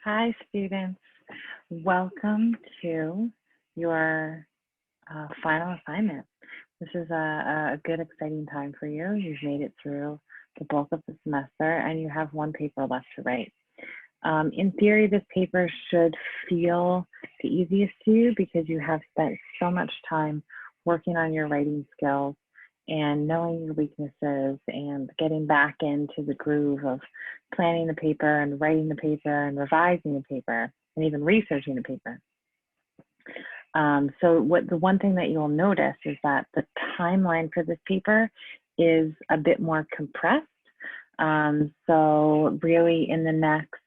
Hi, students. Welcome to your final assignment. This is a good, exciting time for you. You've made it through the bulk of the semester and you have one paper left to write. In theory, this paper should feel the easiest to you because you have spent so much time working on your writing skills and knowing your weaknesses and getting back into the groove of planning the paper and writing the paper and revising the paper and even researching the paper. So the one thing that you'll notice is that the timeline for this paper is a bit more compressed. So really in the next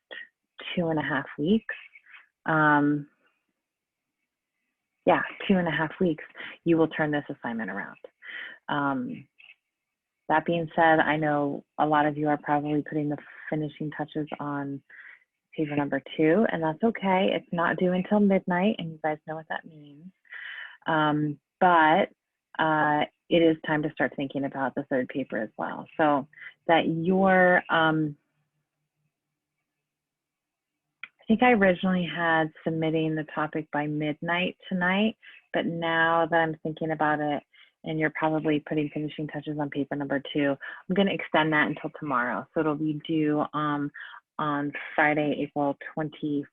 2.5 weeks, 2.5 weeks, you will turn this assignment around. That being said, I know a lot of you are probably putting the finishing touches on paper number 2, and that's okay. It's not due until midnight, and you guys know what that means. But it is time to start thinking about the third paper as well. So that you're, I think I originally had submitting the topic by midnight tonight, but now that I'm thinking about it, and you're probably putting finishing touches on paper number 2, I'm going to extend that until tomorrow. So it'll be due on Friday, April 23rd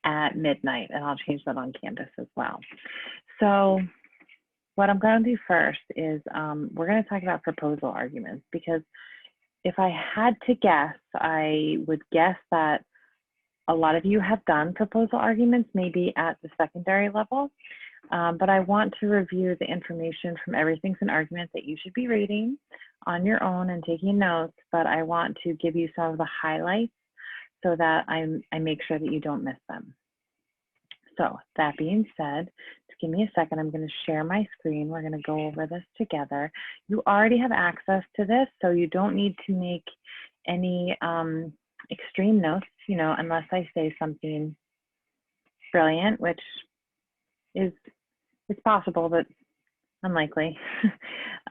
at midnight, and I'll change that on Canvas as well. So what I'm going to do first is we're going to talk about proposal arguments, because if I had to guess, I would guess that a lot of you have done proposal arguments, maybe at the secondary level, but I want to review the information from Everything's an Argument that you should be reading on your own and taking notes, but I want to give you some of the highlights so that I make sure that you don't miss them. So that being said, just give me a second. I'm going to share my screen. We're going to go over this together. You already have access to this, so you don't need to make any extreme notes, unless I say something brilliant, which is possible, but unlikely.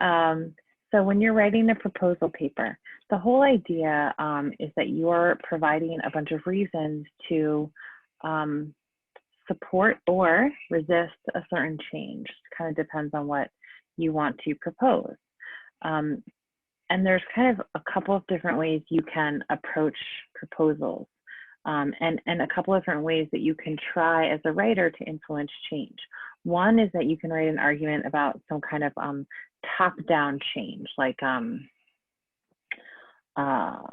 So when you're writing a proposal paper, the whole idea is that you're providing a bunch of reasons to support or resist a certain change. It kind of depends on what you want to propose. And there's kind of a couple of different ways you can approach proposals, and a couple of different ways that you can try as a writer to influence change. One is that you can write an argument about some kind of top-down change, like a law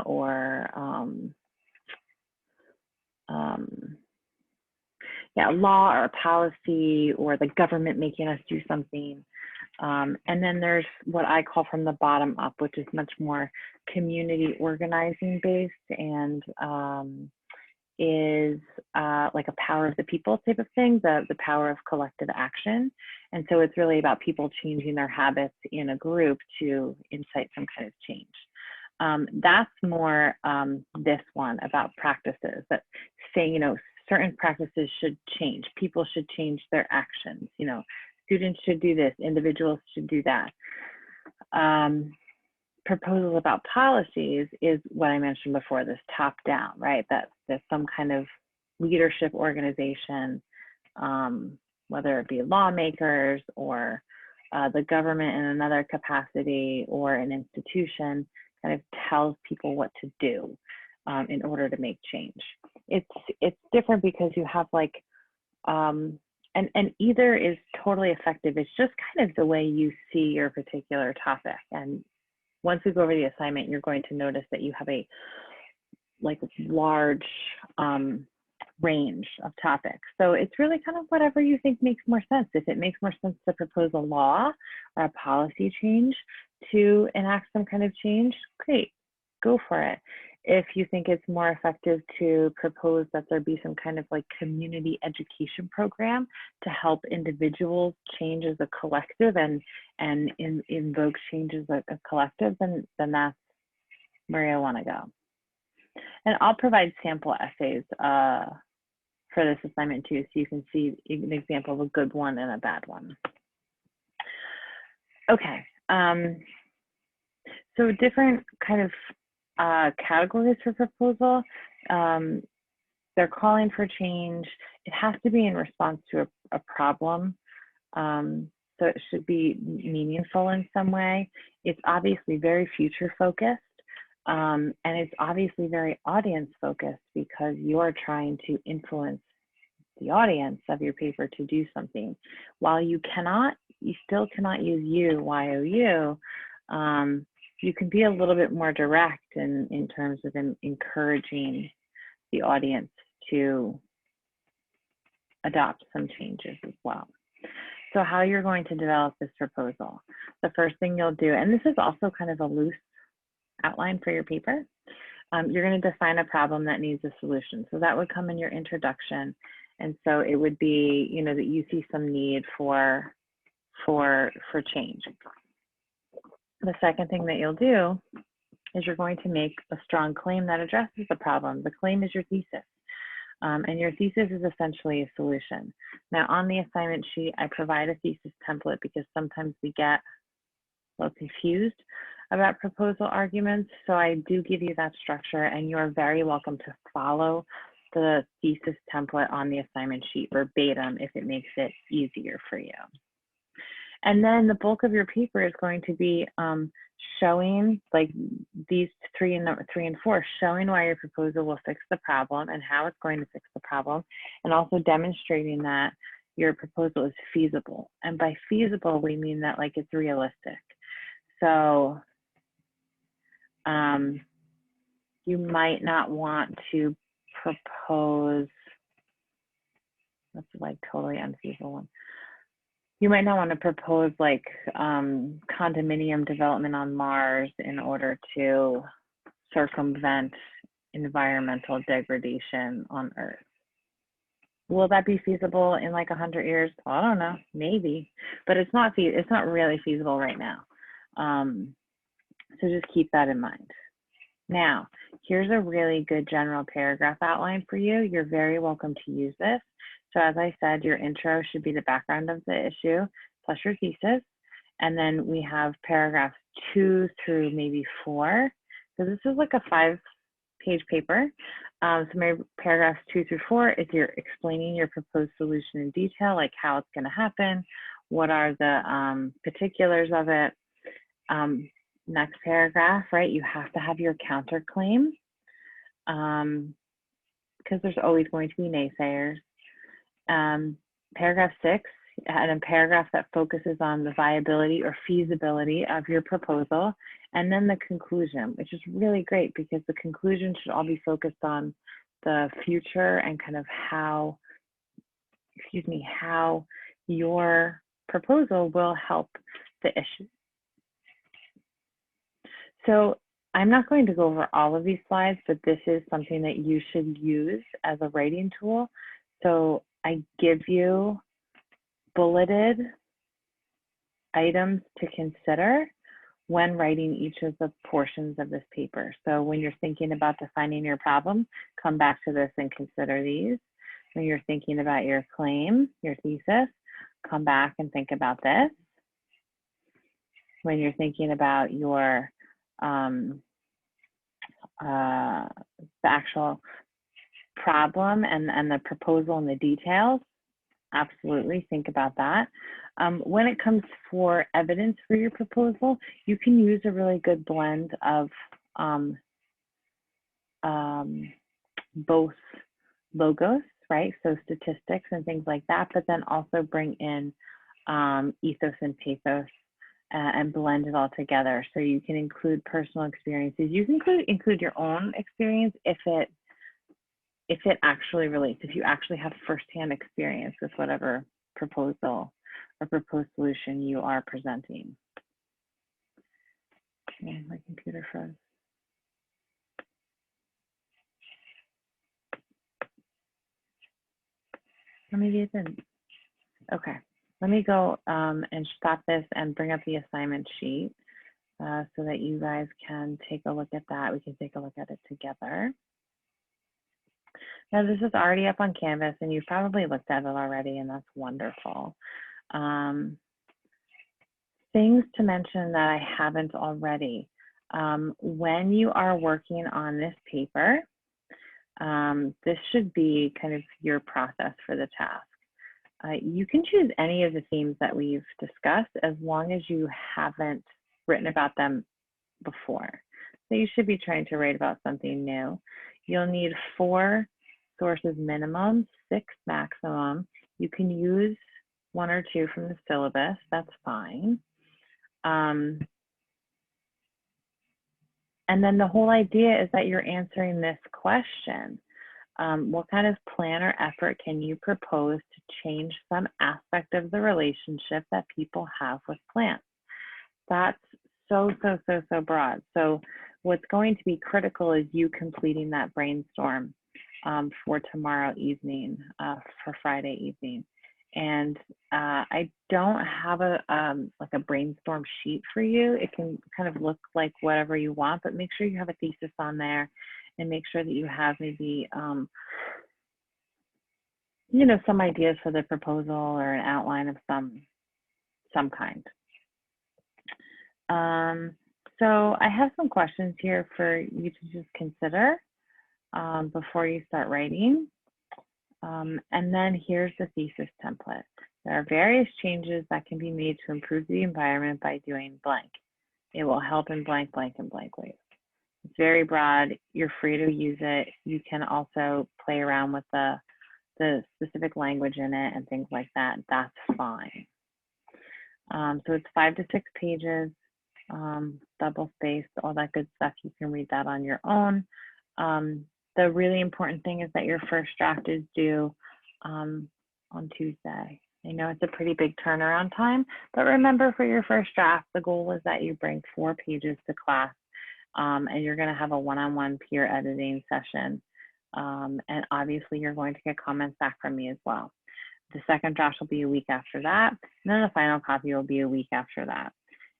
or a law or a policy, or the government making us do something. And then there's what I call from the bottom up, which is much more community organizing based, and is like a power of the people type of thing, the power of collective action. And so it's really about people changing their habits in a group to incite some kind of change. That's more this one about practices that say, certain practices should change. People should change their actions. Students should do this, individuals should do that. Proposals about policies is what I mentioned before, this top down, right? That there's some kind of leadership organization, whether it be lawmakers or the government in another capacity or an institution, kind of tells people what to do in order to make change. It's different because you have like, and either is totally effective. It's just kind of the way you see your particular topic. And once we go over the assignment, you're going to notice that you have a large range of topics. So it's really kind of whatever you think makes more sense. If it makes more sense to propose a law or a policy change to enact some kind of change, great, go for it. If you think it's more effective to propose that there be some kind of like community education program to help individuals change as a collective and invoke change as a collective, then that's where I want to go. And I'll provide sample essays for this assignment too, so you can see an example of a good one and a bad one. Okay. So different kind of categories for proposal. They're calling for change. It has to be in response to a problem. So it should be meaningful in some way. It's obviously very future focused. And it's obviously very audience focused because you're trying to influence the audience of your paper to do something. While you still cannot use YOU, you can be a little bit more direct in terms of encouraging the audience to adopt some changes as well. So how you're going to develop this proposal. The first thing you'll do, and this is also kind of a loose outline for your paper, you're going to define a problem that needs a solution. So that would come in your introduction. And so it would be, you know, that you see some need for change. The second thing that you'll do is you're going to make a strong claim that addresses the problem. The claim is your thesis. And your thesis is essentially a solution. Now on the assignment sheet, I provide a thesis template because sometimes we get a little confused about proposal arguments. So I do give you that structure, and you're very welcome to follow the thesis template on the assignment sheet verbatim if it makes it easier for you. And then the bulk of your paper is going to be showing, like these 3 and 4, showing why your proposal will fix the problem and how it's going to fix the problem, and also demonstrating that your proposal is feasible. And by feasible, we mean that like it's realistic. So you might not want to propose, that's like totally unfeasible one. You might not want to propose like condominium development on Mars in order to circumvent environmental degradation on Earth. Will that be feasible in like 100 years? I don't know, maybe, but it's not really feasible right now. So just keep that in mind. Now, here's a really good general paragraph outline for you. You're very welcome to use this. So as I said, your intro should be the background of the issue plus your thesis. And then we have paragraphs 2 through maybe 4. So this is like a 5-page paper. So maybe paragraphs 2 through 4 is you're explaining your proposed solution in detail, like how it's going to happen, what are the particulars of it. Next paragraph, right? You have to have your counterclaim because there's always going to be naysayers. Paragraph 6, and a paragraph that focuses on the viability or feasibility of your proposal. And then the conclusion, which is really great because the conclusion should all be focused on the future and kind of how your proposal will help the issue. So I'm not going to go over all of these slides, but this is something that you should use as a writing tool. So I give you bulleted items to consider when writing each of the portions of this paper. So when you're thinking about defining your problem, come back to this and consider these. When you're thinking about your claim, your thesis, come back and think about this. When you're thinking about your the actual problem and the proposal and the details, absolutely think about that. When it comes for evidence for your proposal, you can use a really good blend of both logos, right? So statistics and things like that, but then also bring in ethos and pathos and blend it all together. So you can include personal experiences. You can include your own experience if it actually relates, if you actually have firsthand experience with whatever proposal or proposed solution you are presenting. Okay, my computer froze. Or maybe it didn't. Okay, let me go and stop this and bring up the assignment sheet so that you guys can take a look at that. We can take a look at it together. Now this is already up on Canvas and you've probably looked at it already, and that's wonderful. Things to mention that I haven't already. When you are working on this paper, this should be kind of your process for the task. You can choose any of the themes that we've discussed as long as you haven't written about them before. So you should be trying to write about something new. You'll need 4 sources minimum, 6 maximum. You can use 1 or 2 from the syllabus, that's fine. And then the whole idea is that you're answering this question. What kind of plan or effort can you propose to change some aspect of the relationship that people have with plants? That's so broad. So what's going to be critical is you completing that brainstorm for tomorrow evening, for Friday evening. And I don't have a like a brainstorm sheet for you. It can kind of look like whatever you want, but make sure you have a thesis on there, and make sure that you have maybe you know, some ideas for the proposal or an outline of some kind. So I have some questions here for you to just consider before you start writing. And then here's the thesis template. There are various changes that can be made to improve the environment by doing blank. It will help in blank, blank, and blank ways. It's very broad. You're free to use it. You can also play around with the specific language in it and things like that. That's fine. So it's 5 to 6 pages, double spaced, all that good stuff. You can read that on your own. The really important thing is that your first draft is due on Tuesday. I know it's a pretty big turnaround time, but remember, for your first draft, the goal is that you bring 4 pages to class, and you're going to have a one-on-one peer editing session. And obviously, you're going to get comments back from me as well. The second draft will be a week after that, and then the final copy will be a week after that.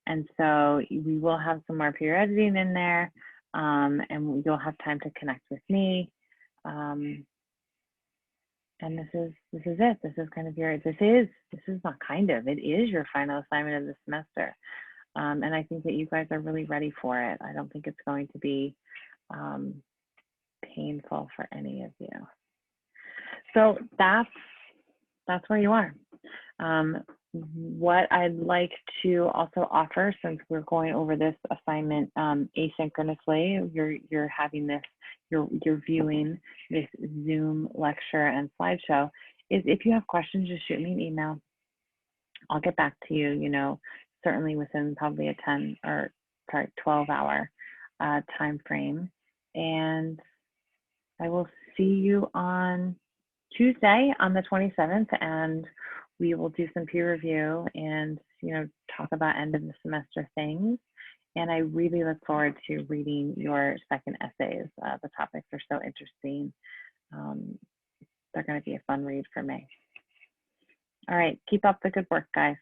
And so we will have some more peer editing in there, and you'll have time to connect with me. And this is it. This is kind of your, this is not kind of, it is your final assignment of the semester. And I think that you guys are really ready for it. I don't think it's going to be painful for any of you. So that's where you are. What I'd like to also offer, since we're going over this assignment asynchronously, you're having this, you're viewing this Zoom lecture and slideshow, is if you have questions, just shoot me an email. I'll get back to you, you know, certainly within probably a 12-hour time frame. And I will see you on Tuesday on the 27th, and we will do some peer review and, you know, talk about end of the semester things. And I really look forward to reading your second essays. The topics are so interesting. They're going to be a fun read for me. All right, keep up the good work, guys.